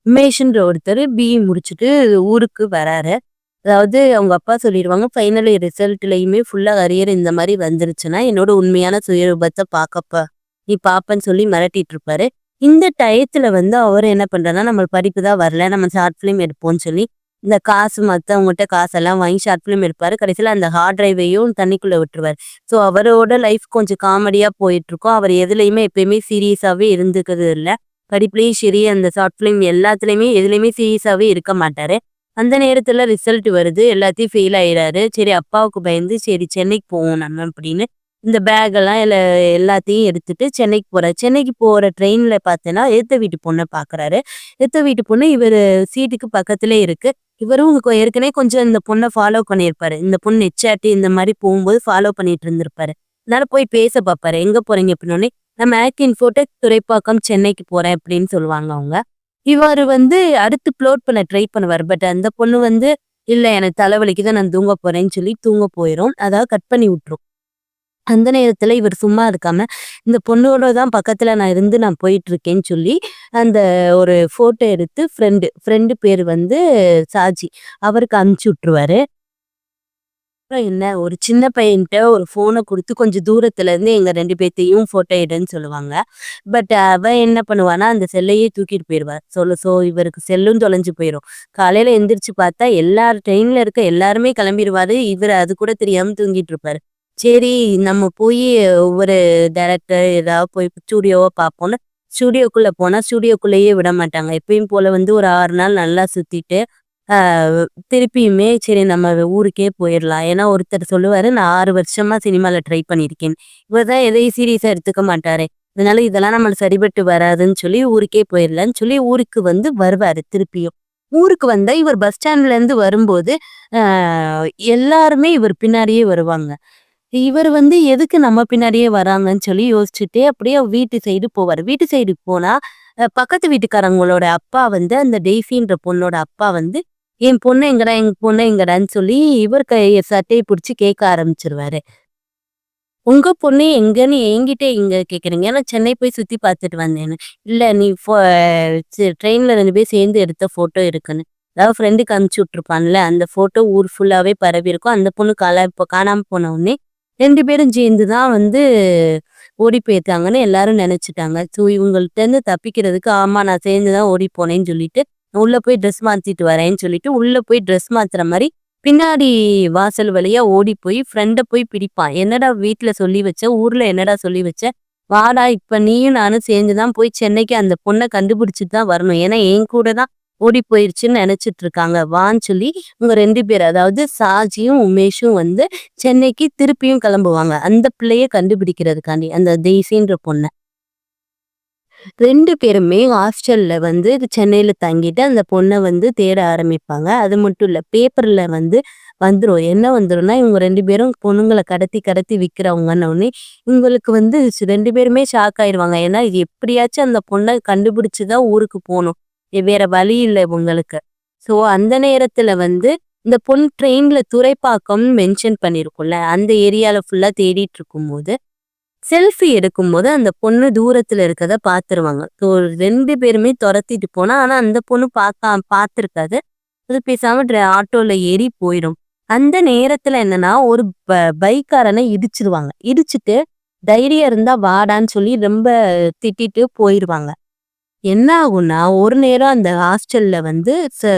உமேஷ்ன்ற ஒருத்தர் பிஇ முடிச்சுட்டு ஊருக்கு வராரு. அதாவது அவங்க அப்பா சொல்லிருவாங்க, ஃபைனல் இயர் ரிசல்ட்லயுமே ஃபுல்லா அரியர் இந்த மாரி வந்துருச்சுன்னா, என்னோட உண்மையான சுயரூபத்த நீ பாப்பன்னு சொல்லி மிரட்டிட்டு இருப்பாரு. இந்த டயத்துல அவரு என்ன பண்றாருன்னா, நம்ம படிப்பு தான் வரல. நம்ம ஷார்ட் ஃபிலிம் எடுப்போம்ன்னு சொல்லி, இந்த காசு மத்தவங்கட்ட காசெல்லாம் வாங்கி ஷார்ட் ஃபிலிம் எடுப்பாரு. கடைசியில அந்த ஹார்ட் டிரைவையும் தண்ணிக்குள்ள விட்டுருவாரு. ஸோ அவரோட லைஃப் கொஞ்சம் காமெடியா போயிட்டுருக்கும். அவர் எதுலயுமே எப்பயுமே சீரியஸாவே இருந்துக்கிறது இல்ல. படிப்புலயும் சரி, அந்த ஷார்ட் ஃபிலிம் எல்லாத்துலயுமே எதுலயுமே சீரியஸாவே இருக்க மாட்டாரு. அந்த நேரத்துல ரிசல்ட் வருது. எல்லாத்தையும் ஃபெயில் ஆயிறாரு. சரி அப்பாவுக்கு பயந்து, சரி சென்னைக்கு போவோம் நம்ம அப்படின்னு, இந்த பேக்கெல்லாம் எல்லாத்தையும் எடுத்துட்டு சென்னைக்கு போறாரு. சென்னைக்கு போற ட்ரெயின்ல பார்த்தேன்னா, எதுத்த வீட்டு பொண்ண பார்க்குறாரு. எதுத்த வீட்டு பொண்ணு இவரு சீட்டுக்கு பக்கத்திலே இருக்கு. இவரும் ஏற்கனவே கொஞ்சம் இந்த பொண்ண ஃபாலோ பண்ணியிருப்பாரு. இந்த பொண்ணு நெச்சாட்டி இந்த மாரி போகும்போது ஃபாலோ பண்ணிட்டு இருந்திருப்பாரு. அதனால போய் பேச பார்ப்பாரு. எங்க போறீங்க அப்படின்னோனே, நான் மேக் இன்ஃபோடெக் துறைப்பாக்கம் சென்னைக்கு போறேன் அப்படின்னு சொல்லுவாங்க அவங்க. இவரு அடுத்து ப்ளோட் பண்ண ட்ரை பண்ணுவாரு. பட் அந்த பொண்ணு இல்ல எனக்கு தலைவலிக்குது நான் தூங்க போறேன்னு சொல்லி தூங்க போயிரும். அதாவது கட் பண்ணி விட்டுரும். அந்த நேரத்துல இவர் சும்மா இருக்காம, இந்த பொண்ணோட தான் பக்கத்துல நான் போயிட்டுருக்கேன்னு சொல்லி, அந்த ஒரு ஃபோட்டோ எடுத்து ஃப்ரெண்டு பேரு சாஜி. அவருக்கு அனுப்பிச்சு விட்டுருவாரு. அப்புறம் என்ன ஒரு சின்ன பையன்ட்ட ஒரு ஃபோன குடுத்து கொஞ்சம் தூரத்துல இருந்து எங்க 2 பேத்தையும் ஃபோட்டோ எடுன்னு சொல்லுவாங்க. பட் அவன் என்ன பண்ணுவான்னா, அந்த செல்லையே தூக்கிட்டு போயிருவா. ஸோ இவருக்கு செல்லும் தொலைஞ்சு போயிரும். காலையில எந்திரிச்சு பார்த்தா ட்ரெயின்ல இருக்க எல்லாருமே கிளம்பிருவாரு. இவரு அது கூட தெரியாம தூங்கிட்டு இருப்பாரு. சரி நம்ம போய் ஒவ்வொரு டைரக்டர் ஏதாவது போய் ஸ்டூடியோவா பார்ப்போம்ன்னு, ஸ்டூடியோக்குள்ள போனா ஸ்டூடியோக்குள்ளேயே விட மாட்டாங்க. எப்பயும் போல ஒரு 6 நாள் நல்லா சுத்திட்டு ஆ திருப்பியுமே சரி நம்ம ஊருக்கே போயிரலாம். ஏன்னா ஒருத்தர் சொல்லுவாரு, "நான் 6 வருஷமா சினிமால ட்ரை பண்ணியிருக்கேன்." இவர் தான் எதையும் சீரியஸா எடுத்துக்க மாட்டாரே. அதனால இதெல்லாம் நம்மளுக்கு சரிப்பட்டு வராதுன்னு சொல்லி ஊருக்கே போயிரலான்னு சொல்லி ஊருக்கு வருவாரு திருப்பியும். ஊருக்கு வந்தா இவர் பஸ் ஸ்டாண்ட்லேருந்து வரும்போது, ஆ எல்லாருமே இவர் பின்னாடியே வருவாங்க. இவர் எதுக்கு நம்ம பின்னாடியே வராங்கன்னு சொல்லி யோசிச்சுட்டே அப்படியே வீட்டு சைடு போவாரு. வீட்டு சைடு போனா, பக்கத்து வீட்டுக்காரங்களோட அப்பா அந்த டெய்ஸின்ற பொண்ணோட அப்பா என் பொண்ணு எங்கடா? எங்க பொண்ணு எங்கடான்னு சொல்லி இவர் சட்டைய புடிச்சு கேட்க ஆரம்பிச்சுருவாரு. உங்க பொண்ணு எங்கன்னு என்கிட்ட எங்க கேட்குறீங்க? நான் சென்னை போய் சுத்தி பார்த்துட்டு வந்தேன்னு. இல்ல நீ ட்ரெயின்ல 2 பேரும் சேர்ந்து எடுத்த ஃபோட்டோ இருக்குன்னு. அதாவது ஃப்ரெண்டுக்கு அனுப்பிச்சு விட்டுருப்பான்ல, அந்த ஃபோட்டோ ஊர் ஃபுல்லாவே பரவியிருக்கும். அந்த பொண்ணு இப்போ காணாம போன உடனே 2 பேரும் சேர்ந்து தான் ஓடி போயிருக்காங்கன்னு எல்லாரும் நெனச்சுட்டாங்க. ஸோ இவங்கள்ட்டருந்து தப்பிக்கிறதுக்கு, ஆமா நான் சேர்ந்து தான் ஓடி போனேன்னு சொல்லிட்டு, உள்ள போய் ட்ரெஸ் மாத்திட்டு வரேன்னு சொல்லிட்டு, உள்ள போய் ட்ரெஸ் மாத்துற மாரி பின்னாடி வாசல் வழியா ஓடி போய் ஃப்ரெண்ட போய் பிடிப்பான். "என்னடா வீட்ல சொல்லி வச்ச? ஊர்ல என்னடா சொல்லி வச்ச? வாடா இப்ப நீயும் நானும் சேர்ந்து தான் போய் சென்னைக்கு அந்த பொண்ண கண்டுபிடிச்சுட்டு தான் வரணும். ஏன்னா என் கூட தான் ஓடி போயிருச்சுன்னு நெனச்சுட்டு இருக்காங்க. வான்னு சொல்லி இவங்க 2 பேர் அதாவது சாஜியும், உமேஷும் சென்னைக்கு திருப்பியும் கிளம்புவாங்க. அந்த பிள்ளைய கண்டுபிடிக்கிறதுக்காண்டி. அந்த தெய்சின்ற பொண்ண. 2 பேருமே ஹாஸ்டல்ல சென்னையில தங்கிட்டு அந்த பொண்ண தேட ஆரம்பிப்பாங்க. அது மட்டும் இல்ல. பேப்பர்ல வந்துரும். என்ன வந்துரும்னா, இவங்க 2 பேரும் பொண்ணுங்கள கடத்தி கடத்தி விக்கிறவங்கன்னோனே, இவங்களுக்கு 2 பேருமே ஷாக் ஆயிருவாங்க. ஏன்னா, இது எப்படியாச்சும் அந்த பொண்ண கண்டுபிடிச்சு தான் ஊருக்கு போணும். வேற வழி இல்ல இவங்களுக்கு. ஸோ, அந்த நேரத்துல இந்த பொண்ணு ட்ரெயின்ல துறைப்பாக்கம்னு மென்ஷன் பண்ணியிருக்கும்ல, அந்த ஏரியால ஃபுல்லா தேடிட்டு இருக்கும்போது செல்ஃபி எடுக்கும்போது அந்த பொண்ணு தூரத்துல இருக்கத பாத்துருவாங்க. ஸோ 2 பேருமே தொரத்திட்டு போனா, ஆனா அந்த பொண்ணு பாத்துருக்காது. அது பேசாம ஆட்டோல ஏறி போயிரும். அந்த நேரத்துல என்னன்னா, ஒரு பைக்காரன இடிச்சிருவாங்க. இடிச்சுட்டு, தைரியம் இருந்தா வாடான்னு சொல்லி ரொம்ப திட்டிட்டு போயிருவாங்க. என்ன ஆகும்னா, ஒரு நேரம் அந்த ஹாஸ்டல்ல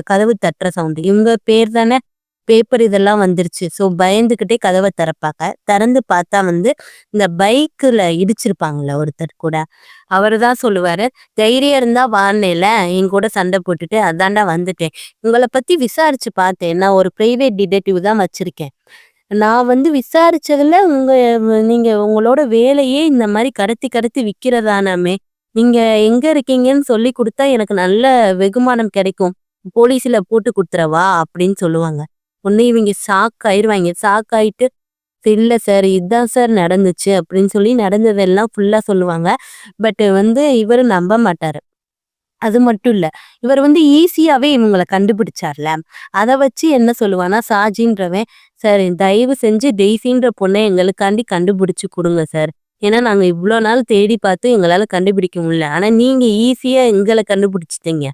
கதவு தட்டுற சவுண்ட். இவங்க பேர் தானே பேப்பர் இதெல்லாம் வந்துருச்சு. ஸோ பயந்துகிட்டே கதவ திறப்பாங்க. திறந்து பார்த்தா இந்த பைக்ல இடிச்சிருப்பாங்கல்ல ஒருத்தர் கூட. அவரு தான் சொல்லுவாரு, "தைரியம் இருந்தா வான்னேல, என் கூட சண்டை போட்டுட்டு அதான்டா வந்துட்டேன். உங்கள பத்தி விசாரிச்சு பார்த்தேன். நான் ஒரு பிரைவேட் டிடெக்டிவ் தான் வச்சிருக்கேன். நான் விசாரிச்சதுல நீங்க உங்களோட வேலையே இந்த மாரி கடத்தி கடத்தி விக்கிறதானாமே. நீங்க எங்க இருக்கீங்கன்னு சொல்லி குடுத்தா எனக்கு நல்ல வெகுமானம் கிடைக்கும். போலீஸ்ல போட்டு குடுத்துறவா?" அப்படின்னு சொல்லுவாங்க. உடனே இவங்க ஷாக் ஆயிருவாய்ங்க. ஷாக் ஆயிட்டு, "இல்ல சார், இதான் சார் நடந்துச்சு" அப்படின்னு சொல்லி நடந்ததெல்லாம் ஃபுல்லா சொல்லுவாங்க. பட் இவரு நம்ப மாட்டாரு. அது மட்டும் இல்ல. இவர் ஈஸியாவே இவங்கள கண்டுபிடிச்சார்ல. அத வச்சு என்ன சொல்லுவான்னா, சாஜின்றவன், "சார் தயவு செஞ்சு டெய்ஸின்ற பொண்ண எங்களுக்காண்டி கண்டுபிடிச்சு குடுங்க சார். ஏன்னா நாங்க இவ்ளோ நாள் தேடி பார்த்து எங்களால கண்டுபிடிக்க முடியல. ஆனா நீங்க ஈஸியா எங்கள கண்டுபிடிச்சுட்டீங்க.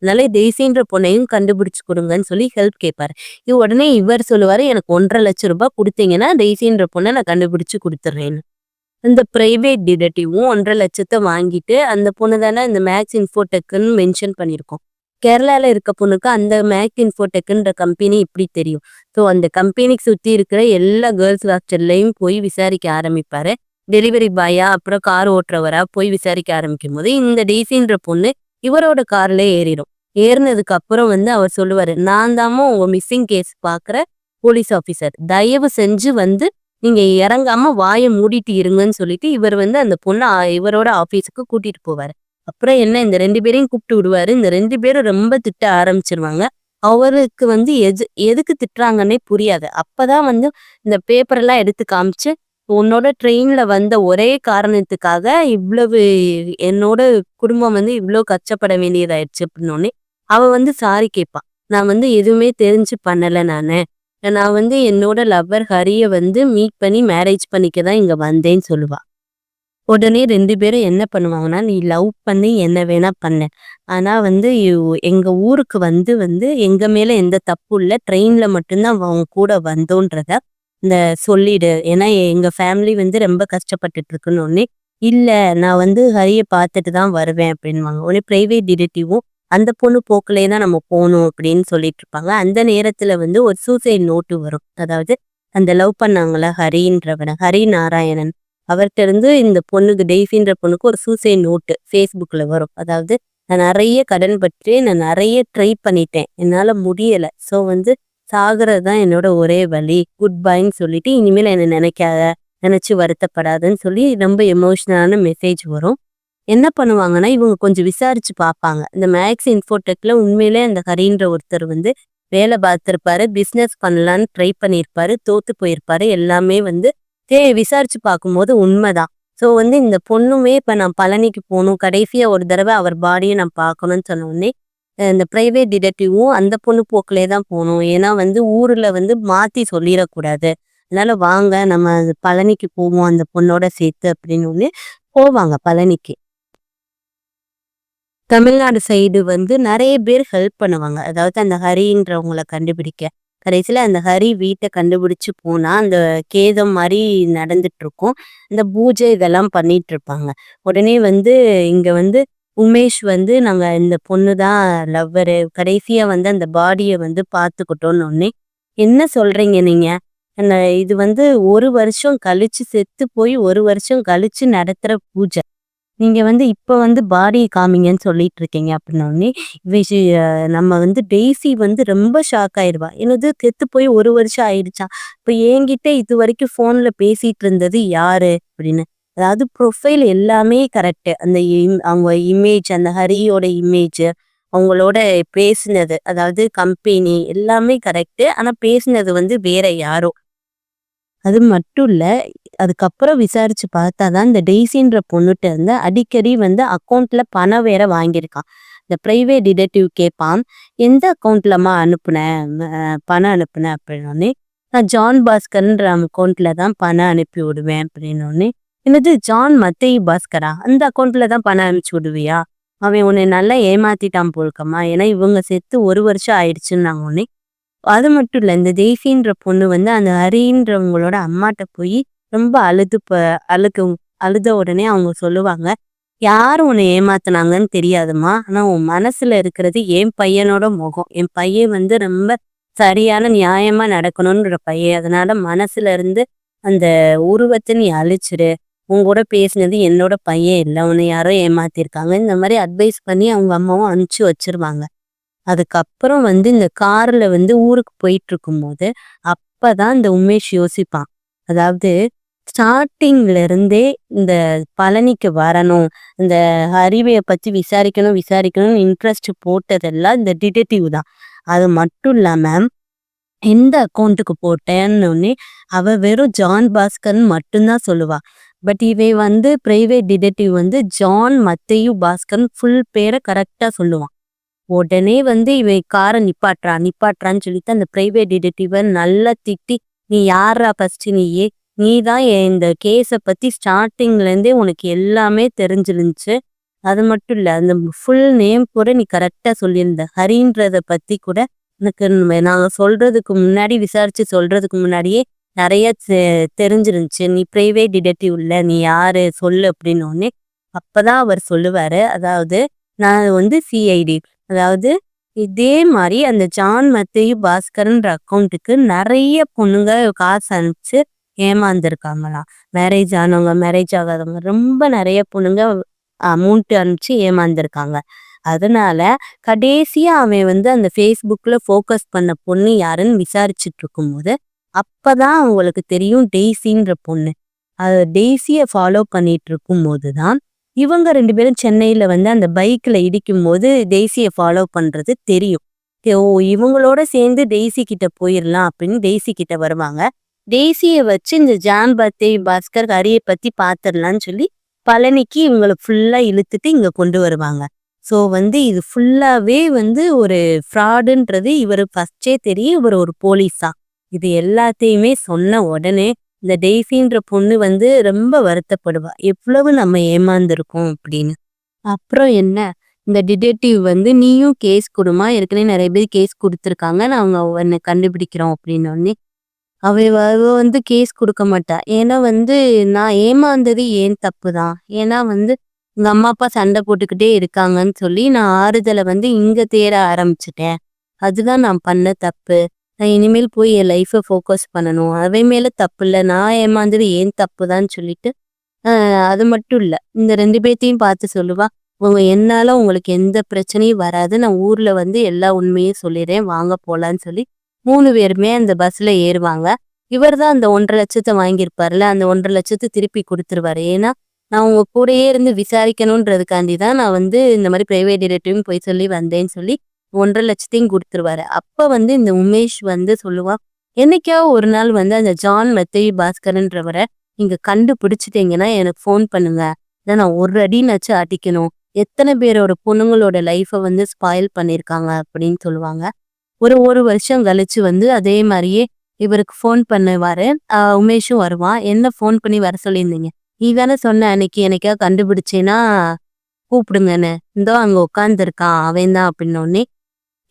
அதனால டெய்ஸின்ற பொண்ணையும் கண்டுபிடிச்சு கொடுங்கன்னு சொல்லி ஹெல்ப் கேட்பாரு. இது உடனே இவர் சொல்லுவாரு, எனக்கு 1,50,000 குடுத்தீங்கன்னா டெய்ஸின்ற பொண்ண நான் கண்டுபிடிச்சு குடுத்துர்றேன்னு. இந்த பிரைவேட் டிடெக்டிவும் 1,50,000 வாங்கிட்டு, அந்த பொண்ணு தானே இந்த மேக்ஸ் இன்ஃபோடெக்ன்னு மென்ஷன் பண்ணியிருக்கோம். கேரளால இருக்க பொண்ணுக்கு அந்த மேக் இன்ஃபோடெக்ன்ற கம்பெனி எப்படி தெரியும்? ஸோ அந்த கம்பெனிக்கு சுத்தி இருக்கிற எல்லா கேர்ள்ஸ் ஹாஸ்டல்லயும் போய் விசாரிக்க ஆரம்பிப்பாரு. டெலிவரி பாயா, அப்புறம் கார் ஓட்டுறவரா போய் விசாரிக்க ஆரம்பிக்கும்போது, இந்த டெய்ஸின்ற பொண்ணு இவரோட கார்ல ஏறிடும். ஏறுனதுக்கு அப்புறம் அவர் சொல்லுவாரு, "நான் தாம்மா உங்க மிஸ்ஸிங் கேஸ் பார்க்குற போலீஸ் ஆஃபீசர். தயவு செஞ்சு நீங்க இறங்காம வாய மூடிட்டு இருங்கன்னு" சொல்லிட்டு இவர் அந்த பொண்ண இவரோட ஆஃபீஸுக்கு கூட்டிட்டு போவாரு. அப்புறம் என்ன இந்த 2 பேரையும் கூப்பிட்டு விடுவாரு. இந்த 2 பேரும் ரொம்ப திட்ட ஆரம்பிச்சிருவாங்க. அவருக்கு எதுக்கு திட்டுறாங்கன்னே புரியாது. அப்பதான் இந்த பேப்பரெல்லாம் எடுத்து காமிச்சு, "உன்னோட ட்ரெயின்ல வந்த ஒரே காரணத்துக்காக இவ்வளவு என்னோட குடும்பம் இவ்ளோ கஷ்டப்பட வேண்டியதாயிடுச்சு" அப்படின்னோனே, அவ சாரி கேட்பா. "நான் எதுவுமே தெரிஞ்சு பண்ணல நானு. நான் என்னோட லவ்வர் ஹரிய மீட் பண்ணி மேரேஜ் பண்ணிக்க தான் இங்க வந்தேன்னு" சொல்லுவா. உடனே 2 பேரும் என்ன பண்ணுவாங்கன்னா, "நீ லவ் பண்ணி என்ன வேணா பண்ணு. ஆனா எங்க ஊருக்கு எங்க மேல எந்த தப்பும் இல்ல. ட்ரெயின்ல மட்டும் தான் உன் கூட வந்தோன்றத இந்த சொல்லிடு. ஏன்னா எங்க ஃபேமிலி ரொம்ப கஷ்டப்பட்டுட்டு இருக்குன்னோனே." "இல்ல நான் ஹரிய பார்த்துட்டு தான் வருவேன்" அப்படின்னுவாங்க. உடனே பிரைவேட் டிடெக்டிவும் அந்த பொண்ணு போக்குலயே தான் நம்ம போணும் அப்படின்னு சொல்லிட்டு இருப்பாங்க. அந்த நேரத்துல ஒரு சூசைட் நோட்டு வரும். அதாவது அந்த லவ் பண்ணாங்கல்ல ஹரி நாராயணன். அவர்ட்ட இருந்து இந்த பொண்ணுக்கு டெய்ஸின்ற பொண்ணுக்கு ஒரு சூசைட் நோட்டு Facebookல வரும். அதாவது, "நான் நெறைய கடன் பட்டு நான் நெறைய ட்ரை பண்ணிட்டேன். என்னால முடியல. ஸோ சாகுறது தான் என்னோட ஒரே வழி. குட் பைன்னு சொல்லிட்டு இனிமேல் என்ன நினைக்காத. நினைச்சு வருத்தப்படாதன்னு" சொல்லி ரொம்ப எமோஷனலான மெசேஜ் வரும். என்ன பண்ணுவாங்கன்னா, இவங்க கொஞ்சம் விசாரிச்சு பார்ப்பாங்க. இந்த மேக்ஸ் இன்ஃபோடெக்ல உண்மையிலே அந்த ஹரின்ற ஒருத்தர் வேலை பார்த்திருப்பாரு. பிசினஸ் பண்ணலான்னு ட்ரை பண்ணியிருப்பாரு. தோத்து போயிருப்பாரு. எல்லாமே விசாரிச்சு பார்க்கும்போது உண்மைதான். ஸோ இந்த பொண்ணுமே இப்ப நான் பழனிக்கு போணும். கடைசியா ஒரு தடவை அவர் பாடிய நான் பார்க்கணும்னு சொன்ன உடனே, இந்த பிரைவேட் டிடெக்டிவும் அந்த பொண்ணு போக்குலயே தான் போணும். ஏன்னா ஊர்ல மாத்தி சொல்லிறக்கூடாது. அதனால வாங்க நம்ம பழனிக்கு போவோம் அந்த பொண்ணோட சேர்த்து அப்படின்னு உடனே போவாங்க பழனிக்கு. தமிழ்நாடு சைடு நெறைய பேர் ஹெல்ப் பண்ணுவாங்க. அதாவது அந்த ஹரின்றவங்கள கண்டுபிடிக்க. கடைசியில அந்த ஹரி வீட்ட கண்டுபிடிச்சு போனா, அந்த கேதம் மாரி நடந்துட்டுருக்கும். இந்த பூஜை இதெல்லாம் பண்ணிட்டுருப்பாங்க. உடனே இங்க உமேஷ் நாங்க இந்த பொண்ணு தான் லவ்வரு. கடைசியா அந்த பாடிய பார்த்துக்கிட்டோன்னொன்னே, "என்ன சொல்றீங்க நீங்க? அந்த இது 1 வருஷம் கழிச்சு செத்து போய் 1 வருஷம் கழிச்சு நடத்துற பூஜை. நீங்க இப்ப பாடிய காமிங்கன்னு சொல்லிட்டு இருக்கீங்க" அப்படின்னோனே, விஷ் நம்ம டெய்ஸி ரொம்ப ஷாக் ஆயிருவா. "என்னது செத்து போய் 1 வருஷம் ஆயிடுச்சா? இப்ப என்கிட்ட இதுவரைக்கும் ஃபோன்ல பேசிட்டு இருந்தது யாரு?" அப்படின்னு. அதாவது ப்ரொஃபைல் எல்லாமே கரெக்ட். அந்த அவங்க இமேஜ், அந்த ஹரியோட இமேஜ், அவங்களோட பேசினது, அதாவது கம்பெனி எல்லாமே கரெக்ட். ஆனா பேசினது வேற யாரோ. அது மட்டும் இல்ல, அதுக்கப்புறம் விசாரிச்சு பார்த்தா தான் இந்த டெய்ஸின்ற பொண்ணுட்ட அடிக்கடி அக்கவுண்ட்ல பணம் வேற வாங்கியிருக்கான். இந்த பிரைவேட் டிடெக்டிவ் கேட்பான், "எந்த அக்கவுண்ட்லம்மா அனுப்புன? பணம் அனுப்புன?" அப்படின்னோனே, "நான் ஜான் பாஸ்கர்ன்ற அக்கவுண்ட்ல தான் பணம் அனுப்பி விடுவேன்" அப்படின்னோனே, "என்னது ஜான் மத்தேயு பாஸ்கரா? அந்த அக்கவுண்ட்ல தான் பணம் அனுப்பிச்சு விடுவியா? அவன் உன்னை நல்லா ஏமாத்திட்டான் போல்க்கம்மா. ஏன்னா இவங்க செத்து 1 வருஷம் ஆயிடுச்சுன்னாங்க." உடனே அது மட்டும் இல்ல. இந்த ஜெய்சின்ற பொண்ணு அந்த ஹரின்றவங்களோட அம்மாட்ட போய் ரொம்ப அழுகு அழுத உடனே அவங்க சொல்லுவாங்க, "யார் உன்னை ஏமாத்துனாங்கன்னு தெரியாதும்மா. ஆனா உன் மனசுல இருக்கிறது என் பையனோட முகம். என் பையன் ரொம்ப சரியான நியாயமா நடக்கணும்ன்ற பையன். அதனால மனசுல இருந்து அந்த உருவத்த நீ அழிச்சிரு. உன் கூட பேசினது என்னோட பையன் இல்ல. உன்னை யாரோ ஏமாத்திருக்காங்க." இந்த மாரி அட்வைஸ் பண்ணி அவங்க அம்மாவும் அனுப்பிச்சு வச்சிருவாங்க. அதுக்கப்புறம் இந்த கார்ல ஊருக்கு போயிட்டு இருக்கும்போது, அப்பதான் இந்த உமேஷ் யோசிப்பான். அதாவது ஸ்டார்ட்டிங்ல இருந்தே இந்த பழனிக்கு வரணும், இந்த ஹரிவைய பத்தி விசாரிக்கணும்னு இன்ட்ரெஸ்ட் போட்டதெல்லாம் இந்த டிடெக்டிவ் தான். அது மட்டும் இல்லாம எந்த அக்கவுண்ட்டுக்கு போட்டேன்னொன்னே அவ வெறும் ஜான் பாஸ்கர்ன்னு மட்டும்தான் சொல்லுவா. பட் இவன் பிரைவேட் டிடெக்டிவ் ஜான் மத்தேயு பாஸ்கர்ன்னு ஃபுல் பேர கரெக்ட்டா சொல்லுவான். உடனே இவன் காரை நிப்பாட்டுறான்னு சொல்லிட்டு அந்த பிரைவேட் டிடெக்டிவ நல்லா திட்டி, "நீ யார்ரா ஃபர்ஸ்ட் நீயி? நீதான் இந்த கேஸ பத்தி ஸ்டார்ட்டிங்ல இருந்தே உனக்கு எல்லாமே தெரிஞ்சிருந்துச்சு. அது மட்டும் இல்ல. அந்த ஃபுல் நேம் கூட நீ கரெக்ட்டா சொல்லியிருந்த. ஹரின்றத பத்தி கூட எனக்கு நாங்க சொல்றதுக்கு முன்னாடி விசாரிச்சு சொல்றதுக்கு முன்னாடியே நெறைய தெரிஞ்சிருந்துச்சு. நீ பிரைவேட் டிடெக்டிவ் இல்ல. நீ யாரு சொல்லு அப்படின்னோனே, அப்பதான் அவர் சொல்லுவாரு. அதாவது நான் வந்து சிஐடி. அதாவது இதே மாரி அந்த ஜான் மத்தேயு பாஸ்கர்ன்ற அக்கவுண்ட்டுக்கு நெறைய பொண்ணுங்க காசு அனுப்பிச்சு ஏமாந்துருக்காங்களாம். மேரேஜ் ஆனவங்க, மேரேஜ் ஆகாதவங்க ரொம்ப நெறைய பொண்ணுங்க அமௌண்ட் அனுப்பிச்சு ஏமாந்துருக்காங்க. அதனால கடைசியா அவன் வந்து அந்த Facebookல ஃபோக்கஸ் பண்ண பொண்ணு யாருன்னு விசாரிச்சுட்டு இருக்கும்போது, அப்பதான் அவங்களுக்கு தெரியும் டெய்ஸின்ற பொண்ணு. டெய்ஸிய ஃபாலோ பண்ணிட்டு இருக்கும்போது தான், இவங்க 2 பேரும் சென்னையில வந்து அந்த பைக்ல இடிக்கும்போது டெய்ஸிய ஃபாலோ பண்றது தெரியும். ஓ! இவங்களோட சேர்ந்து டெய்ஸி கிட்ட போயிரலாம் அப்படின்னு டெய்ஸி கிட்ட வருவாங்க. டெய்ஸிய வச்சு இந்த ஜான் பாஸ்கர், ஹரிய பத்தி பாத்துரலான்னு சொல்லி பழனிக்கு இவங்கள ஃபுல்லா இழுத்துட்டு இங்க கொண்டு வருவாங்க. ஸோ வந்து இது ஃபுல்லாவே வந்து ஒரு ஃப்ராடுன்றது இவரு ஃபர்ஸ்ட்டே தெரியும். இவரு ஒரு போலீஸ் தான். இது எல்லாத்தையுமே சொன்ன உடனே இந்த டெய்ஸின்ற பொண்ணு வந்து ரொம்ப வருத்தப்படுவா. எவ்வளவு நம்ம ஏமாந்துருக்கோம் அப்படின்னு. அப்புறம் என்ன, இந்த டிடெக்டிவ் வந்து நீயும் கேஸ் குடும்மா. ஏற்கனவே நெறைய பேர் கேஸ் குடுத்துருக்காங்க. நாங்க உன்ன கண்டுபிடிக்கிறோம் அப்படின்னோனே, அவ வந்து கேஸ் குடுக்க மாட்டா. ஏன்னா வந்து நான் ஏமாந்தது ஏன் தப்பு தான். ஏன்னா வந்து எங்க அம்மா, அப்பா சண்டை போட்டுக்கிட்டே இருக்காங்கன்னு சொல்லி நான் ஆறுதல வந்து இங்க தேட ஆரம்பிச்சுட்டேன். அதுதான் நான் பண்ண தப்பு. நான் இனிமேல் போய் என் லைஃப ஃபோக்கஸ் பண்ணணும். அவன் மேல தப்பு இல்ல. நான் ஏமாந்தது ஏன் தப்பு தான்னு சொல்லிட்டு, அது மட்டும் இல்ல. இந்த 2 பேத்தையும் பார்த்து சொல்லுவா, என்னால உங்களுக்கு எந்த பிரச்சனையும் வராது. நான் ஊர்ல வந்து எல்லா உண்மையும் சொல்லிறேன். வாங்க போலான்னு சொல்லி 3 பேருமே அந்த பஸ்ல ஏறுவாங்க. இவர் தான் அந்த 1,50,000 வாங்கியிருப்பார்ல, அந்த 1,50,000 திருப்பி குடுத்துருவாரு. ஏன்னா, நான் உங்க கூடயே இருந்து விசாரிக்கணுன்றதுக்காண்டி தான் நான் வந்து இந்த மாரி பிரைவேட் டிடெக்டிவ்னு போய் சொல்லி வந்தேன்னு சொல்லி 1,50,000 குடுத்துருவாரு. அப்ப வந்து இந்த உமேஷ் வந்து சொல்லுவான், என்னைக்காவது ஒரு நாள் வந்து அந்த ஜான் மத்தேயு பாஸ்கர்ன்றவர நீங்க கண்டுபிடிச்சிட்டீங்கன்னா எனக்கு ஃபோன் பண்ணுங்க. இத நான் ஒரு அடினாச்சும் அடிக்கணும். எத்தன பேரோட பொண்ணுங்களோட லைஃப வந்து ஸ்பாயில் பண்ணியிருக்காங்க அப்படின்னு சொல்லுவாங்க. ஒரு வருஷம் கழிச்சு வந்து அதே மாரியே இவருக்கு ஃபோன் பண்ணுவாரு. உமேஷும் வருவான். என்ன ஃபோன் பண்ணி வர சொல்லியிருந்தீங்க? நீ தானே சொன்ன அன்னைக்கு என்னைக்காவது கண்டுபிடிச்சேன்னா கூப்பிடுங்கன்னு. இந்தோ அங்க உட்காந்துருக்கான் அவன் தான் அப்படின்னோனே,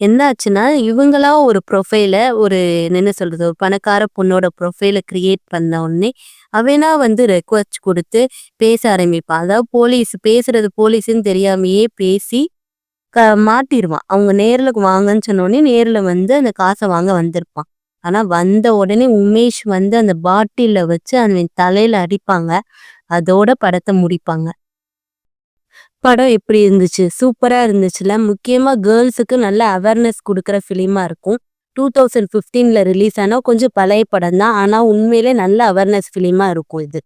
என்ன ஆச்சுன்னா, இவங்களா ஒரு ப்ரொஃபைல ஒரு என்ன சொல்றது? ஒரு பணக்கார பொண்ணோட ப்ரொஃபைல கிரியேட் பண்ண உடனே, அவனா வந்து ரெக்வெஸ்ட் குடுத்து பேச ஆரம்பிப்பான். அதாவது போலீஸ் பேசுறது போலீஸ்ன்னு தெரியாமயே பேசி க மாட்டிருவான். அவங்க நேர்ல வாங்கன்னு சொன்னோனே, நேர்ல வந்து அந்த காச வாங்க வந்திருப்பான். ஆனா வந்த உடனே உமேஷ் வந்து அந்த பாட்டில்ல வச்சு அவன் தலையில அடிப்பாங்க. அதோட படத்த முடிப்பாங்க. படம் எப்படி இருந்துச்சு? சூப்பரா இருந்துச்சுல்ல. முக்கியமா கேர்ல்ஸுக்கு நல்ல அவேர்னஸ் குடுக்குற ஃபிலிமா இருக்கும். 2015ல ரிலீஸ் ஆன கொஞ்சம் பழைய படம் தான். ஆனா உண்மையிலே நல்ல அவேர்னஸ் ஃபிலிமா இருக்கும் இது.